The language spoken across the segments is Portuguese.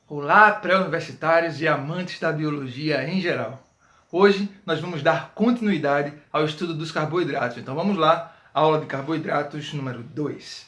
Olá, pré-universitários e amantes da biologia em geral. Hoje nós vamos dar continuidade ao estudo dos carboidratos. Então vamos lá, aula de carboidratos número 2.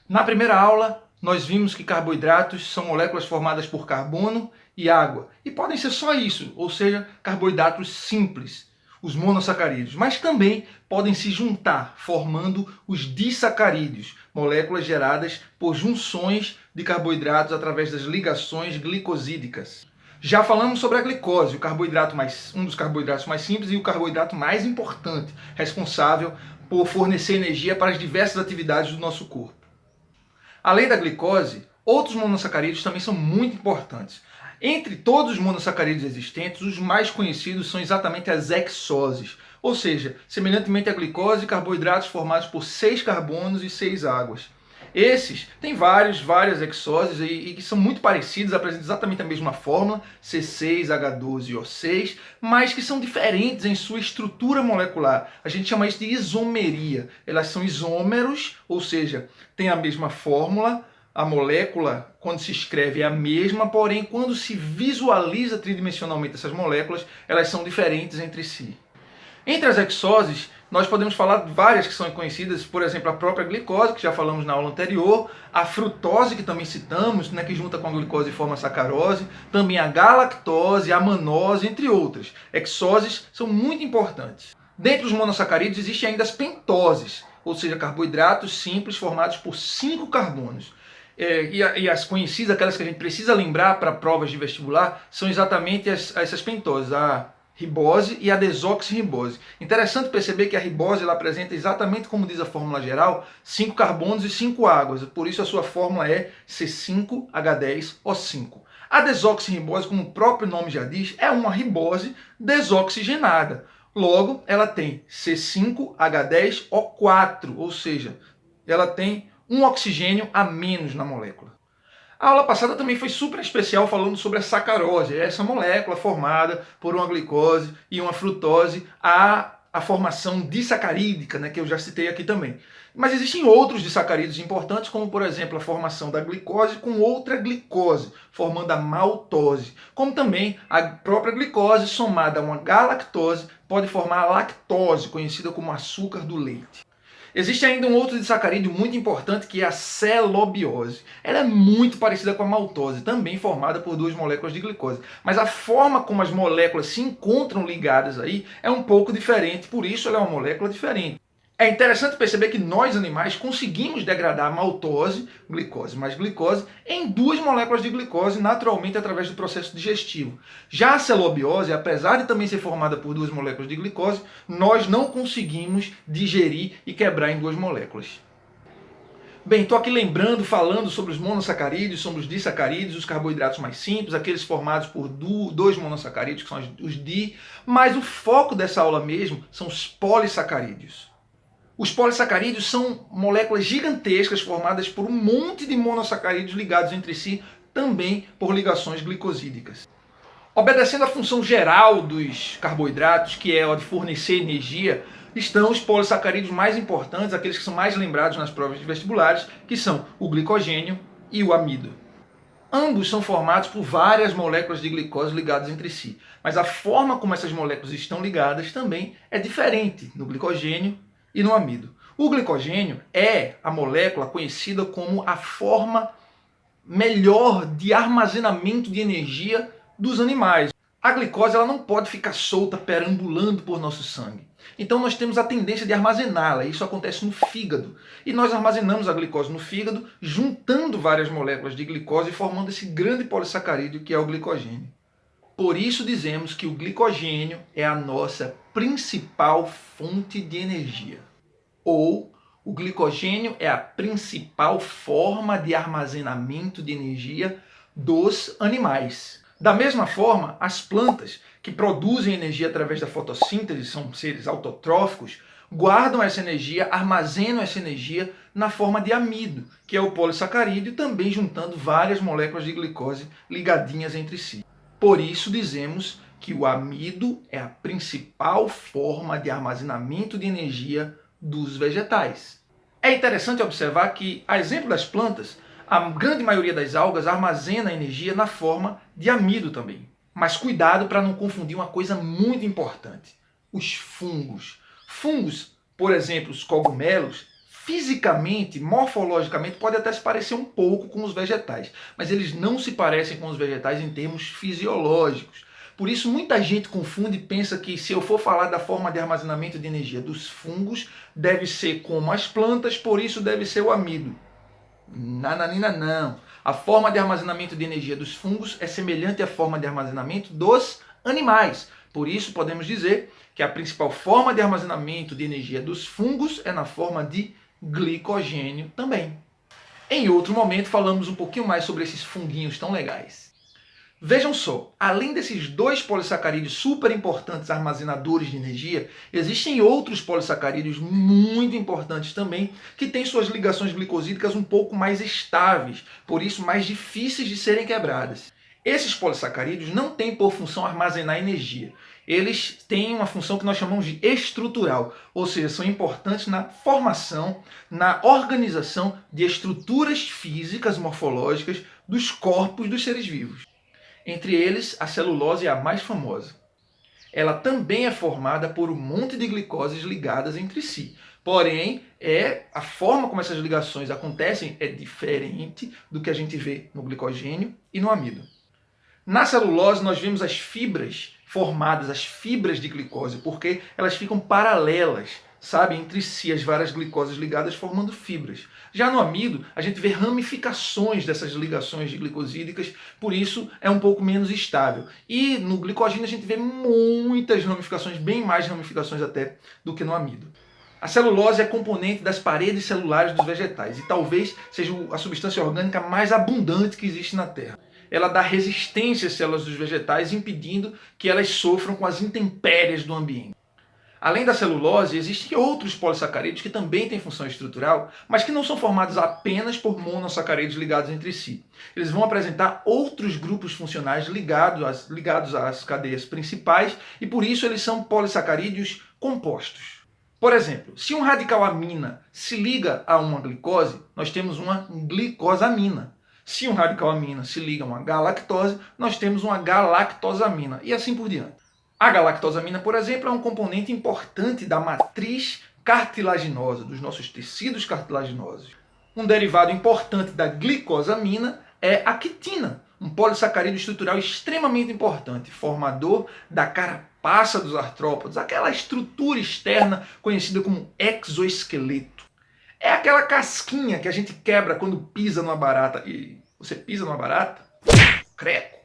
Na primeira aula, nós vimos que carboidratos são moléculas formadas por carbono e água. E podem ser só isso, ou seja, carboidratos simples, os monossacarídeos. Mas também podem se juntar, formando os disacarídeos, moléculas geradas por junções de carboidratos através das ligações glicosídicas. Já falamos sobre a glicose, um dos carboidratos mais simples e o carboidrato mais importante, responsável por fornecer energia para as diversas atividades do nosso corpo. Além da glicose, outros monossacarídeos também são muito importantes. Entre todos os monossacarídeos existentes, os mais conhecidos são exatamente as hexoses, ou seja, semelhantemente à glicose, carboidratos formados por 6 carbonos e 6 águas. Esses têm várias hexoses e que são muito parecidos, apresentam exatamente a mesma fórmula, C6H12O6, mas que são diferentes em sua estrutura molecular. A gente chama isso de isomeria. Elas são isômeros, ou seja, têm a mesma fórmula, a molécula, quando se escreve, é a mesma, porém, quando se visualiza tridimensionalmente essas moléculas, elas são diferentes entre si. Entre as hexoses, nós podemos falar de várias que são conhecidas, por exemplo, a própria glicose, que já falamos na aula anterior, a frutose, que também citamos, né, que junta com a glicose e forma sacarose, também a galactose, a manose, entre outras. Hexoses são muito importantes. Dentre os monossacarídeos existem ainda as pentoses, ou seja, carboidratos simples formados por 5 carbonos. E as conhecidas, aquelas que a gente precisa lembrar para provas de vestibular, são exatamente essas pentoses, a ribose e a desoxirribose. Interessante perceber que a ribose ela apresenta exatamente como diz a fórmula geral, 5 carbonos e 5 águas, por isso a sua fórmula é C5H10O5. A desoxirribose, como o próprio nome já diz, é uma ribose desoxigenada. Logo, ela tem C5H10O4, ou seja, ela tem um oxigênio a menos na molécula. A aula passada também foi super especial falando sobre a sacarose, essa molécula formada por uma glicose e uma frutose, a formação disacarídica, né, que eu já citei aqui também. Mas existem outros disacarídeos importantes, como por exemplo a formação da glicose com outra glicose, formando a maltose. Como também a própria glicose somada a uma galactose pode formar a lactose, conhecida como açúcar do leite. Existe ainda um outro disacarídeo muito importante que é a celobiose. Ela é muito parecida com a maltose, também formada por 2 moléculas de glicose. Mas a forma como as moléculas se encontram ligadas aí é um pouco diferente, por isso ela é uma molécula diferente. É interessante perceber que nós, animais, conseguimos degradar a maltose, glicose mais glicose, em 2 moléculas de glicose naturalmente através do processo digestivo. Já a celobiose, apesar de também ser formada por 2 moléculas de glicose, nós não conseguimos digerir e quebrar em 2 moléculas. Bem, estou aqui lembrando, falando sobre os monossacarídeos, sobre os disacarídeos, os carboidratos mais simples, aqueles formados por 2 monossacarídeos, que são os di, mas o foco dessa aula mesmo são os polissacarídeos. Os polissacarídeos são moléculas gigantescas formadas por um monte de monossacarídeos ligados entre si, também por ligações glicosídicas. Obedecendo à função geral dos carboidratos, que é a de fornecer energia, estão os polissacarídeos mais importantes, aqueles que são mais lembrados nas provas de vestibulares, que são o glicogênio e o amido. Ambos são formados por várias moléculas de glicose ligadas entre si, mas a forma como essas moléculas estão ligadas também é diferente no glicogênio e no amido. O glicogênio é a molécula conhecida como a forma melhor de armazenamento de energia dos animais. A glicose ela não pode ficar solta, perambulando por nosso sangue. Então nós temos a tendência de armazená-la. Isso acontece no fígado. E nós armazenamos a glicose no fígado, juntando várias moléculas de glicose e formando esse grande polissacarídeo que é o glicogênio. Por isso dizemos que o glicogênio é a nossa principal fonte de energia. Ou o glicogênio é a principal forma de armazenamento de energia dos animais. Da mesma forma, as plantas, que produzem energia através da fotossíntese, são seres autotróficos, guardam essa energia, armazenam essa energia na forma de amido, que é o polissacarídeo, também juntando várias moléculas de glicose ligadinhas entre si. Por isso dizemos que o amido é a principal forma de armazenamento de energia dos vegetais. É interessante observar que, a exemplo das plantas, a grande maioria das algas armazena energia na forma de amido também. Mas cuidado para não confundir uma coisa muito importante: os fungos. Fungos, por exemplo, os cogumelos, fisicamente, morfologicamente, podem até se parecer um pouco com os vegetais, mas eles não se parecem com os vegetais em termos fisiológicos. Por isso, muita gente confunde e pensa que, se eu for falar da forma de armazenamento de energia dos fungos, deve ser como as plantas, por isso deve ser o amido. Nananina, não. A forma de armazenamento de energia dos fungos é semelhante à forma de armazenamento dos animais. Por isso, podemos dizer que a principal forma de armazenamento de energia dos fungos é na forma de glicogênio também. Em outro momento, falamos um pouquinho mais sobre esses funguinhos tão legais. Vejam só, além desses dois polissacarídeos super importantes armazenadores de energia, existem outros polissacarídeos muito importantes também, que têm suas ligações glicosídicas um pouco mais estáveis, por isso mais difíceis de serem quebradas. Esses polissacarídeos não têm por função armazenar energia. Eles têm uma função que nós chamamos de estrutural, ou seja, são importantes na formação, na organização de estruturas físicas morfológicas dos corpos dos seres vivos. Entre eles, a celulose é a mais famosa. Ela também é formada por um monte de glicoses ligadas entre si. Porém, a forma como essas ligações acontecem é diferente do que a gente vê no glicogênio e no amido. Na celulose, nós vemos as fibras formadas, as fibras de glicose, porque elas ficam paralelas, sabe, entre si, as várias glicoses ligadas formando fibras. Já no amido, a gente vê ramificações dessas ligações glicosídicas, por isso é um pouco menos estável. E no glicogênio a gente vê muitas ramificações, bem mais ramificações até do que no amido. A celulose é componente das paredes celulares dos vegetais e talvez seja a substância orgânica mais abundante que existe na Terra. Ela dá resistência às células dos vegetais, impedindo que elas sofram com as intempéries do ambiente. Além da celulose, existem outros polissacarídeos que também têm função estrutural, mas que não são formados apenas por monossacarídeos ligados entre si. Eles vão apresentar outros grupos funcionais ligados às cadeias principais e por isso eles são polissacarídeos compostos. Por exemplo, se um radical amina se liga a uma glicose, nós temos uma glicosamina. Se um radical amina se liga a uma galactose, nós temos uma galactosamina, e assim por diante. A galactosamina, por exemplo, é um componente importante da matriz cartilaginosa, dos nossos tecidos cartilaginosos. Um derivado importante da glicosamina é a quitina, um polissacarídeo estrutural extremamente importante, formador da carapaça dos artrópodes, aquela estrutura externa conhecida como exoesqueleto. É aquela casquinha que a gente quebra quando pisa numa barata. E você pisa numa barata? Creco.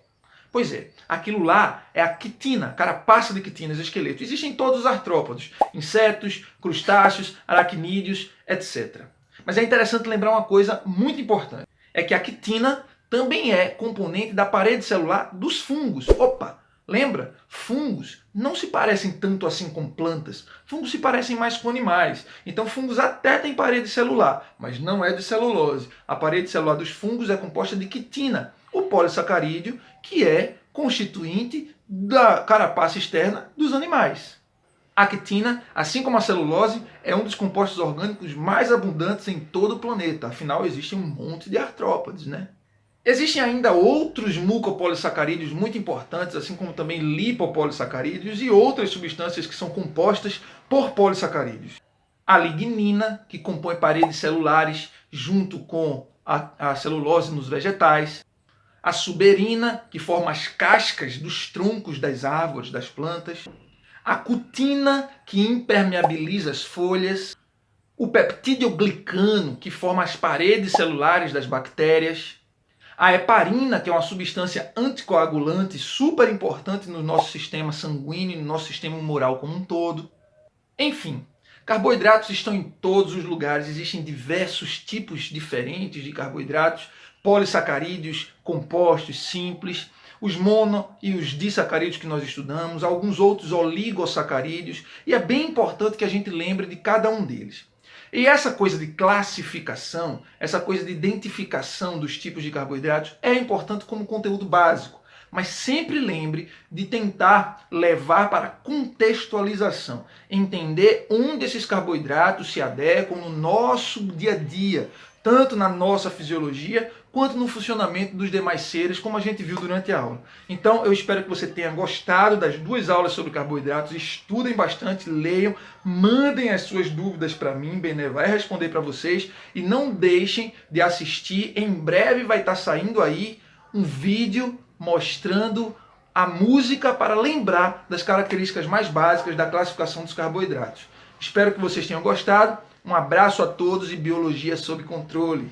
Pois é, aquilo lá é a quitina, carapaça de quitina, exoesqueleto. Existem em todos os artrópodes, insetos, crustáceos, aracnídeos, etc. Mas é interessante lembrar uma coisa muito importante. É que a quitina também é componente da parede celular dos fungos. Opa! Lembra? Fungos não se parecem tanto assim com plantas. Fungos se parecem mais com animais. Então fungos até têm parede celular, mas não é de celulose. A parede celular dos fungos é composta de quitina, o polissacarídeo que é constituinte da carapaça externa dos animais. A quitina, assim como a celulose, é um dos compostos orgânicos mais abundantes em todo o planeta. Afinal, existe um monte de artrópodes, né? Existem ainda outros mucopolissacarídeos muito importantes, assim como também lipopolissacarídeos e outras substâncias que são compostas por polissacarídeos. A lignina, que compõe paredes celulares junto com a celulose nos vegetais. A suberina, que forma as cascas dos troncos das árvores, das plantas. A cutina, que impermeabiliza as folhas. O peptidoglicano, que forma as paredes celulares das bactérias. A heparina, que é uma substância anticoagulante super importante no nosso sistema sanguíneo e no nosso sistema humoral como um todo. Enfim, carboidratos estão em todos os lugares, existem diversos tipos diferentes de carboidratos, polissacarídeos, compostos, simples, os mono e os disacarídeos que nós estudamos, alguns outros oligossacarídeos, e é bem importante que a gente lembre de cada um deles. E essa coisa de classificação, essa coisa de identificação dos tipos de carboidratos é importante como conteúdo básico, mas sempre lembre de tentar levar para contextualização, entender onde esses carboidratos se adequam no nosso dia a dia, tanto na nossa fisiologia quanto no funcionamento dos demais seres, como a gente viu durante a aula. Então eu espero que você tenha gostado das 2 aulas sobre carboidratos, estudem bastante, leiam, mandem as suas dúvidas para mim, Bené vai responder para vocês, e não deixem de assistir, em breve vai estar saindo aí um vídeo mostrando a música para lembrar das características mais básicas da classificação dos carboidratos. Espero que vocês tenham gostado. Um abraço a todos e biologia sob controle.